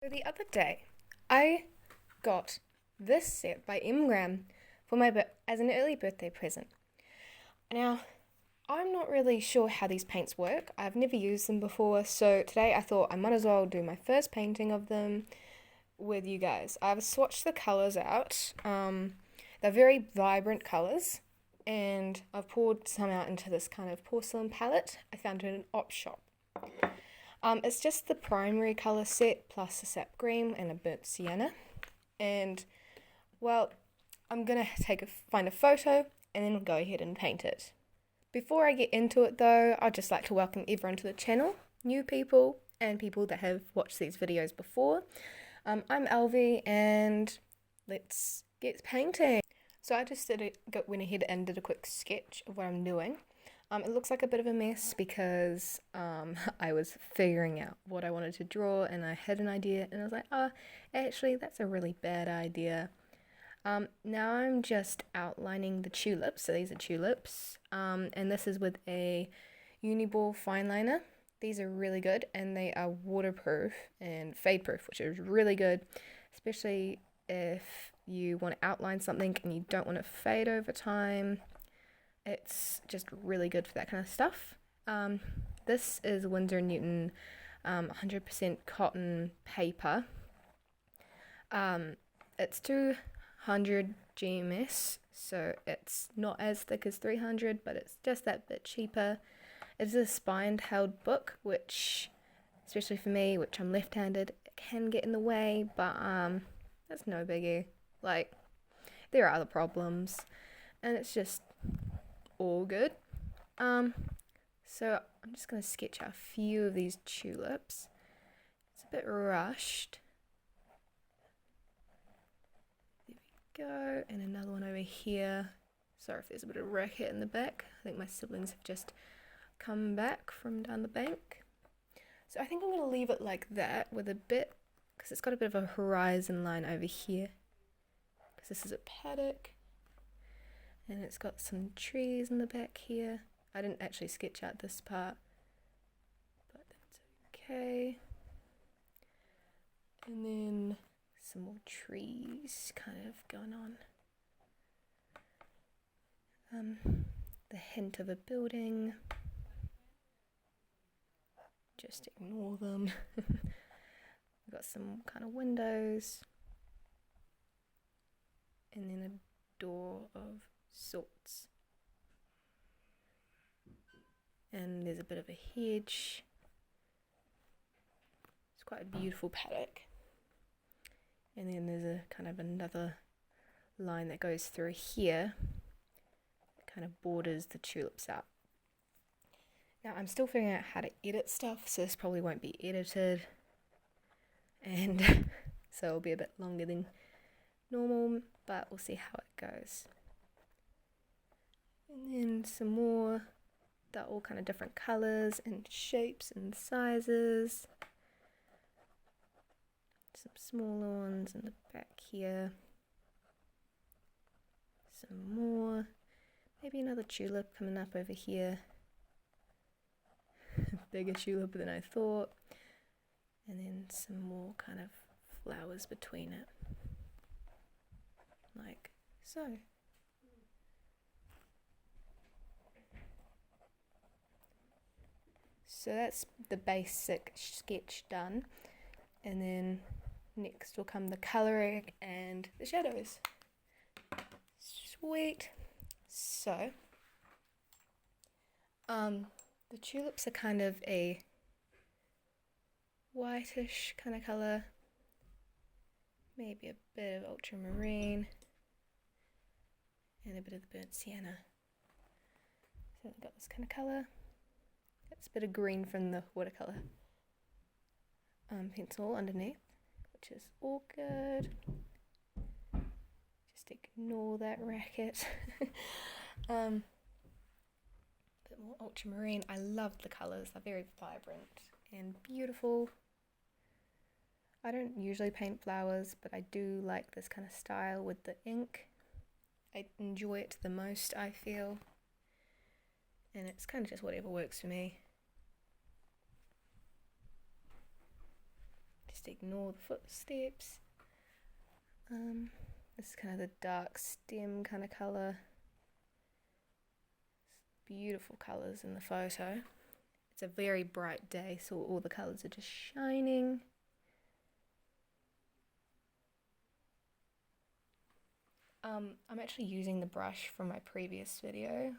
So the other day, I got this set by Graham for as an early birthday present. Now, I'm not really sure how these paints work. I've never used them before, so today I thought I might as well do my first painting of them with you guys. I've swatched the colours out. They're very vibrant colours, and I've poured some out into this kind of porcelain palette I found in an op shop. It's just the primary colour set plus a sap green and a burnt sienna. And, well, I'm going to find a photo and then go ahead and paint it. Before I get into it though, I'd just like to welcome everyone to the channel, new people and people that have watched these videos before. I'm Elvie and let's get painting. So I just went ahead and did a quick sketch of what I'm doing. It looks like a bit of a mess because I was figuring out what I wanted to draw and I had an idea and I was like, oh, actually that's a really bad idea. Now I'm just outlining the tulips, so these are tulips, and this is with a Uniball fine liner. These are really good and they are waterproof and fade proof, which is really good, especially if you want to outline something and you don't want to fade over time. It's just really good for that kind of stuff. This is Winsor & Newton 100% cotton paper. It's 200 GMS, so it's not as thick as 300, but it's just that bit cheaper. It's a spined held book, which, especially for me, which I'm left-handed, it can get in the way, but that's no biggie. Like, there are other problems, and it's just all good. So I'm just going to sketch out a few of these tulips. It's a bit rushed. There we go, and another one over here. Sorry if there's a bit of racket in the back. I think my siblings have just come back from down the bank. So I think I'm going to leave it like that with a bit, because it's got a bit of a horizon line over here, because this is a paddock. And it's got some trees in the back here. I didn't actually sketch out this part, but that's okay. And then some more trees kind of going on. The hint of a building. Just ignore them. We've got some kind of windows. And then a door of sorts, and there's a bit of a hedge. It's quite a beautiful paddock, and then there's a kind of another line that goes through here that kind of borders the tulips out. Now I'm still figuring out how to edit stuff, so this probably won't be edited, and so it'll be a bit longer than normal, but we'll see how it goes. And then some more, they're all kind of different colours and shapes and sizes. Some smaller ones in the back here. Some more. Maybe another tulip coming up over here. Bigger tulip than I thought. And then some more kind of flowers between it. Like so. So that's the basic sketch done, and then next will come the colouring and the shadows. Sweet. So, the tulips are kind of a whitish kind of colour, maybe a bit of ultramarine, and a bit of the burnt sienna. So I've got this kind of colour. It's a bit of green from the watercolour pencil underneath, which is all good. Just ignore that racket. A bit more ultramarine. I love the colours, they're very vibrant and beautiful. I don't usually paint flowers, but I do like this kind of style with the ink. I enjoy it the most, I feel. And it's kind of just whatever works for me. Just ignore the footsteps. This is kind of the dark stem kind of colour. Beautiful colours in the photo. It's a very bright day, so all the colours are just shining. I'm actually using the brush from my previous video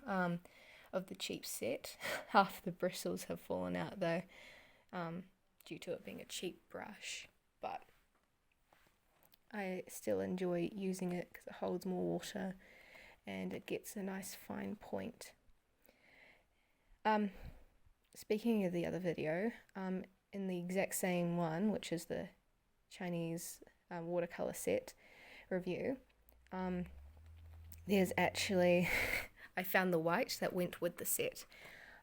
of the cheap set. Half the bristles have fallen out though, due to it being a cheap brush, but I still enjoy using it because it holds more water and it gets a nice fine point. Speaking of the other video, in the exact same one, which is the Chinese watercolour set review, there's actually, I found the white that went with the set.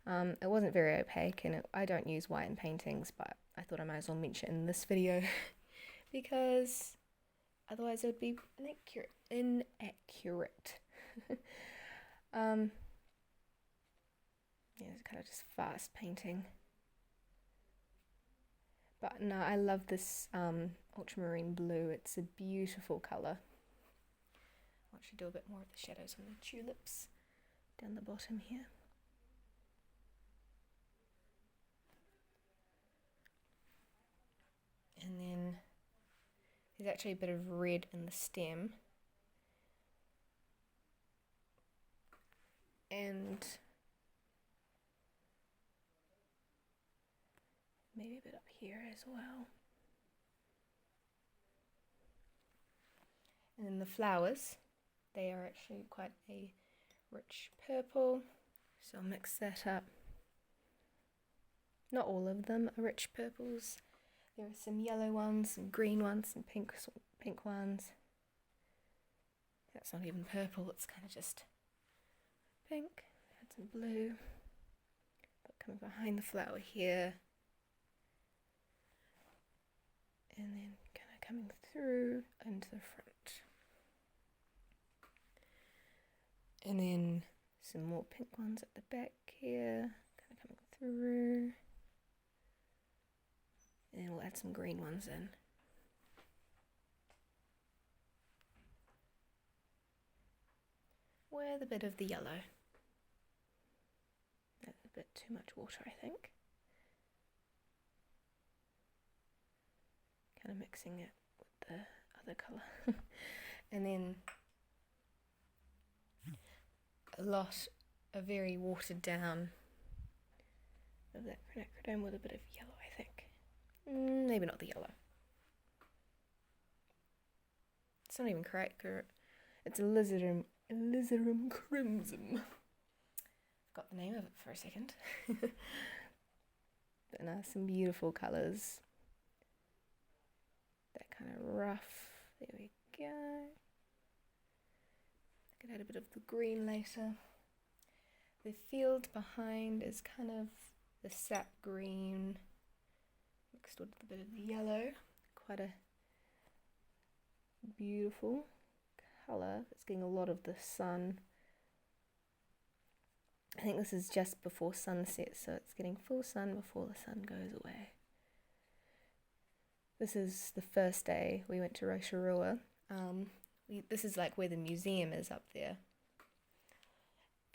It wasn't very opaque, and I don't use white in paintings, but I thought I might as well mention it in this video because otherwise it would be inaccurate. Yeah, it's kind of just fast painting. But no, I love this ultramarine blue. It's a beautiful colour. I'll actually do a bit more of the shadows on the tulips down the bottom here. And then there's actually a bit of red in the stem. And maybe a bit up here as well. And then the flowers, they are actually quite a rich purple, so I'll mix that up. Not all of them are rich purples. There are some yellow ones, some green ones, some pink ones. That's not even purple, it's kind of just pink. Add some blue. But coming behind the flower here. And then kind of coming through into the front. And then some more pink ones at the back here, kind of coming through. And then we'll add some green ones in. With a bit of the yellow. That's a bit too much water, I think. Kind of mixing it with the other colour. And then a very watered down of that quinacridone with a bit of yellow, I think. Maybe not the yellow. It's not even correct. It's alizarin crimson. Got the name of it for a second. But no, some beautiful colours. That kind of rough. There we go. I could add a bit of the green later. The field behind is kind of the sap green mixed with a bit of the yellow. Quite a beautiful colour. It's getting a lot of the sun. I think this is just before sunset, so it's getting full sun before the sun goes away. This is the first day we went to Rotorua. This is like where the museum is up there.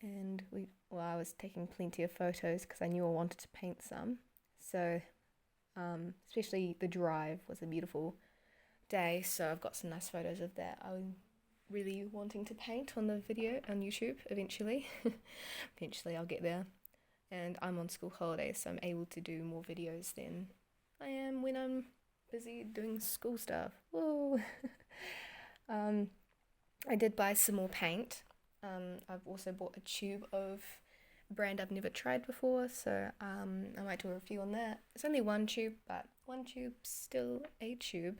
And I was taking plenty of photos because I knew I wanted to paint some. So, especially the drive was a beautiful day, so I've got some nice photos of that. I'm really wanting to paint on the video on YouTube eventually. Eventually I'll get there. And I'm on school holidays, so I'm able to do more videos than I am when I'm busy doing school stuff. Whoa! I did buy some more paint. I've also bought a tube of a brand I've never tried before, so I might do a review on that. It's only one tube, but one tube's still a tube,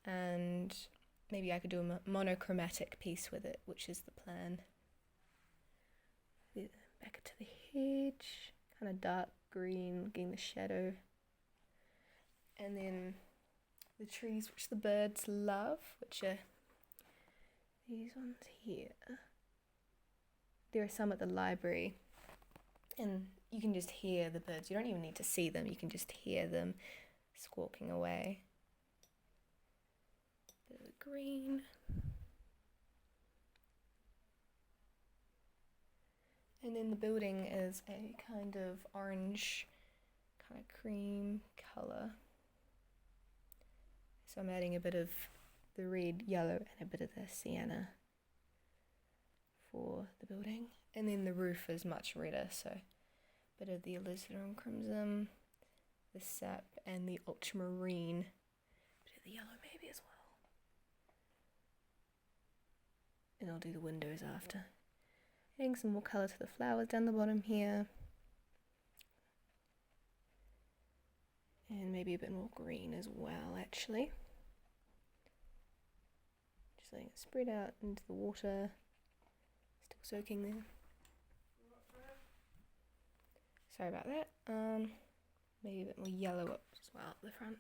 and maybe I could do a monochromatic piece with it, which is the plan. Back to the hedge, kind of dark green, getting the shadow. And then the trees which the birds love, which are these ones here. There are some at the library, and you can just hear the birds. You don't even need to see them, you can just hear them squawking away. of green. And then the building is a kind of orange, kind of cream colour. So I'm adding a bit of the red, yellow, and a bit of the sienna for the building. And then the roof is much redder, so a bit of the alizarin crimson, the sap, and the ultramarine. A bit of the yellow maybe as well. And I'll do the windows after. Adding some more colour to the flowers down the bottom here. And maybe a bit more green as well, actually. Just letting it spread out into the water. Still soaking there. Sorry about that. Maybe a bit more yellow up as well up the front.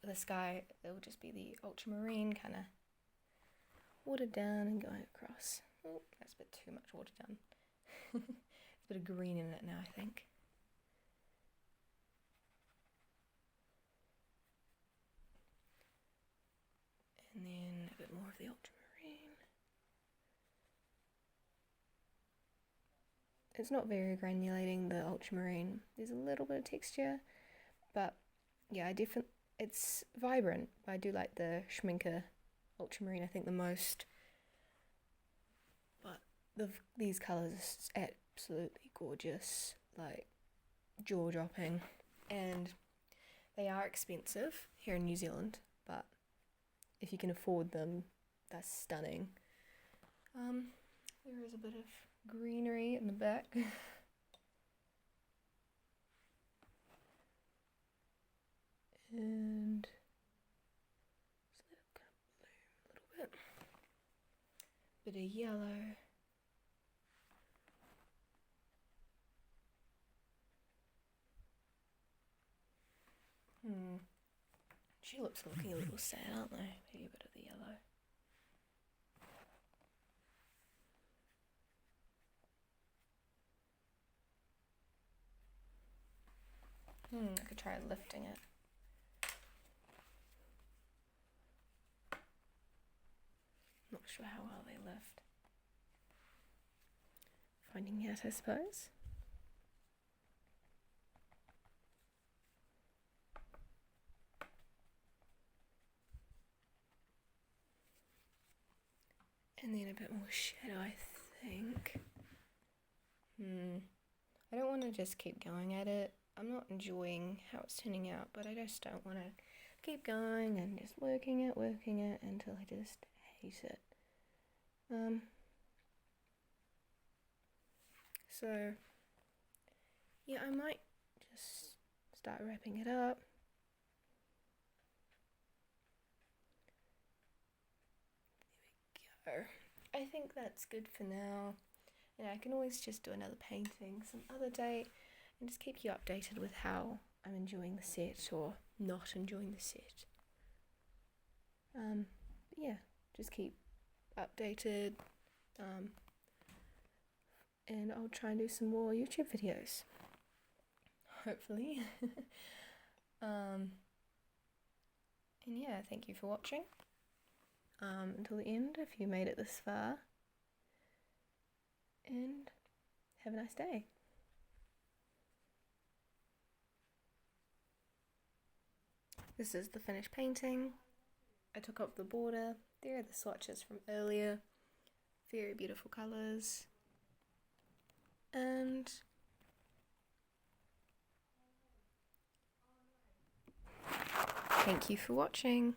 For the sky, it will just be the ultramarine kind of watered down and going across. Oh, that's a bit too much watered down. There's a bit of green in it now, I think. And then a bit more of the ultramarine. It's not very granulating, the ultramarine. There's a little bit of texture, but yeah, it's vibrant. I do like the Schminker ultramarine, I think, the most. But these colours are absolutely gorgeous, like jaw-dropping, and they are expensive here in New Zealand, but if you can afford them, that's stunning. There is a bit of greenery in the back. And just let it kind of bloom a little bit. Bit of yellow. Tulips are looking a little sad, aren't they? Maybe a bit of the yellow. I could try lifting it. Not sure how well they lift. Finding out, I suppose. And then a bit more shadow, I think. I don't want to just keep going at it. I'm not enjoying how it's turning out, but I just don't want to keep going and just working it until I just hate it. So yeah, I might just start wrapping it up. There we go. I think that's good for now. And I can always just do another painting some other day and just keep you updated with how I'm enjoying the set or not enjoying the set. Yeah, just keep updated. And I'll try and do some more YouTube videos. Hopefully. And yeah, thank you for watching. Until the end, if you made it this far. And have a nice day. This is the finished painting. I took off the border. There are the swatches from earlier. Very beautiful colours. And thank you for watching.